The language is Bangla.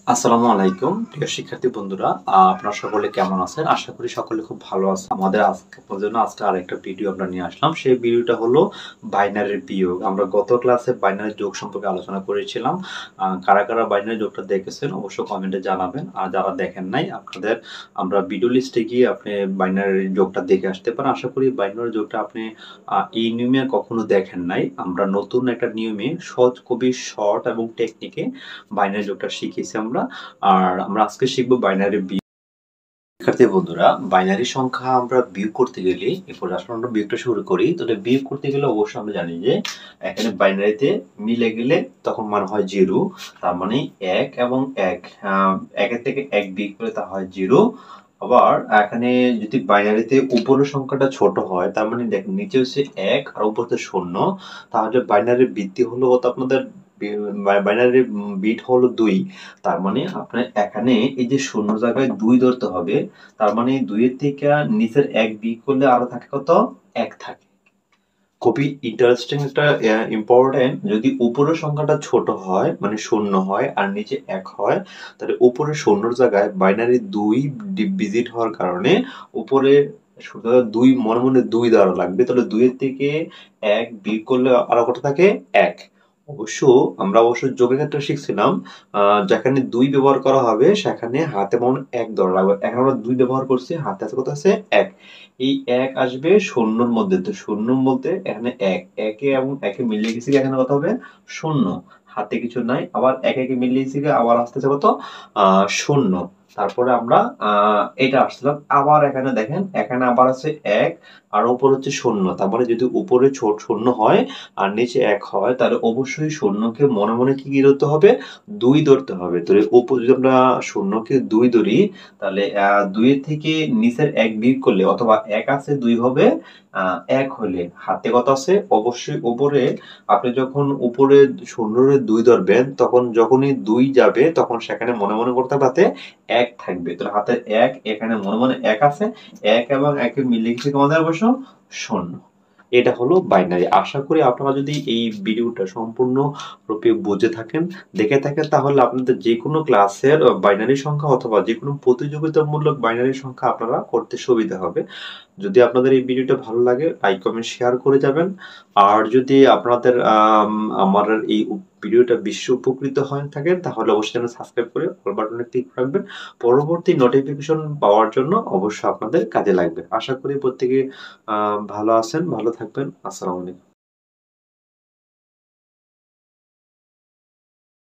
আসসালামু আলাইকুম প্রিয় শিক্ষার্থী বন্ধুরা, আপনারা সকলে কেমন আছেন? আশা করি সকলে খুব ভালো আছেন। আমাদের আজকে আরেকটা ভিডিও আমরা নিয়ে আসলাম। সেই ভিডিওটা হলো বাইনারির বিয়োগ। আমরা গত ক্লাসে বাইনারি যোগ সম্পর্কে আলোচনা করেছিলাম। কারা কারা বাইনারি যোগটা দেখেছেন অবশ্যই কমেন্টে জানাবেন। আর যারা দেখেন নাই আপনাদের আমরা ভিডিও লিস্টে গিয়ে আপনি বাইনারি যোগটা দেখে আসতে পারেন। আশা করি বাইনারি যোগটা আপনি এই নিয়মে কখনো দেখেন নাই। আমরা নতুন একটা নিয়মে সহজ, খুবই শর্ট এবং টেকনিকে বাইনারি যোগটা শিখেছি আমরা। আর আমরা আজকে শিখবো বাইনারি বিয়োগ। শিক্ষার্থী বন্ধুরা, বাইনারি সংখ্যা আমরা বিয়োগ করতে গেলে এরপর আসলে আমরা বিয়োগটা শুরু করি। তো বিয়োগ করতে গেলে অবশ্যই আমরা জানি যে এখানে বাইনারিতে মিলে গেলে তখন মান হয় 0। তার মানে 1 এবং 1 একের থেকে 1 বিয়োগ করলে তা হয় 0। আবার এখানে যদি বাইনারিতে উপরের সংখ্যাটা ছোট হয়, তার মানে দেখেন নিচে হচ্ছে 1 আর উপরে 0, তাহলে বাইনারির ভিত্তি হলো কত আপনাদের? বাইনারি বিট হলো 2। তার মানে আপনার এখানে এই যে 0 জায়গায় 2 ধরতে হবে। তার মানে 2 এর থেকে নিচের 1 বিয়োগ করলে আরো থাকে কত? 1 থাকে। খুবই ইন্টারেস্টিং একটা ইম্পর্টেন্ট। যদি উপরের সংখ্যাটা ছোট হয় মানে 0 হয় আর নিচে 1 হয়, তাহলে উপরে 0 জায়গায় বাইনারি 2 ডিজিট হওয়ার কারণে উপরে 2 মনে মনে 2 দেওয়া লাগবে। তাহলে 2 এর থেকে 1 বিয়োগ করলে আরো কত থাকে? 1। আমরা অবশ্য যোগের ক্ষেত্রে শিখছিলাম যেখানে 2 ব্যবহার করা হবে সেখানে হাতে মনে 1 ধরা লাগবে। এখন আমরা 2 ব্যবহার করছি, হাতে আছে কত? আছে 1। এই 1 আসবে শূন্যর মধ্যে, তো শূন্যর মধ্যে এখানে 1 একে এবং একে মিলিয়ে গেছে, এখানে কত হবে? 0। হাতে কিছু নাই, আবার একে মিলিয়ে গেছে, আবার আসতেছে কত? 0। তারপরে আমরা এটা আসছিলাম, আবার এখানে দেখেন এখানে আবার আছে 1 আর উপর হচ্ছে 0। তারপরে যদি উপরে ছোট 0 হয় আর নিচে 1 হয়, তাহলে অবশ্যই শূন্যকে মনে মনে কি ধরতে হবে? 2 ধরতে হবে। তো উপর যদি আমরা শূন্যকে 2 ধরি, তাহলে 2 এর থেকে নিচের 1 বিয়োগ করলে অথবা 1 আছে 2 হবে 1 হলে হাতে কত আছে? অবশ্যই উপরে আপনি যখন উপরে 0 এর 2 ধরবেন, তখন যখনই 2 যাবে তখন সেখানে মনে মনে করতে হবে হাতে 1 থাকবে। তাহলে হাতে 1, এখানে মনে মনে 1 আছে, 1 এবং 1 এর মিলিয়ে গেছে আমাদের অবশ্য 0। এটা হলো বাইনারি। আশা করি আপনারা যদি এই ভিডিওটা সম্পূর্ণ রূপে বুঝে থাকেন, দেখে থাকেন, তাহলে আপনাদের যে কোনো ক্লাসের বাইনারি সংখ্যা অথবা যে কোনো প্রতিযোগিতামূলক বাইনারি সংখ্যা আপনারা করতে সুবিধা হবে। যদি আপনাদের এই ভিডিওটা ভালো লাগে, লাইক কমেন্ট শেয়ার করে যাবেন। আর যদি আপনাদের আমার এই ভিডিওটা বেশি উপকৃত হয়ে থাকেন, তাহলে অবশ্যই চ্যানেল সাবস্ক্রাইব করে অল বাটনে ক্লিক রাখবেন। পরবর্তী নোটিফিকেশন পাওয়ার জন্য অবশ্যই আপনাদের কাজে লাগবে। আশা করি প্রত্যেকে ভালো আছেন, ভালো থাকবেন। আসসালামু আলাইকুম।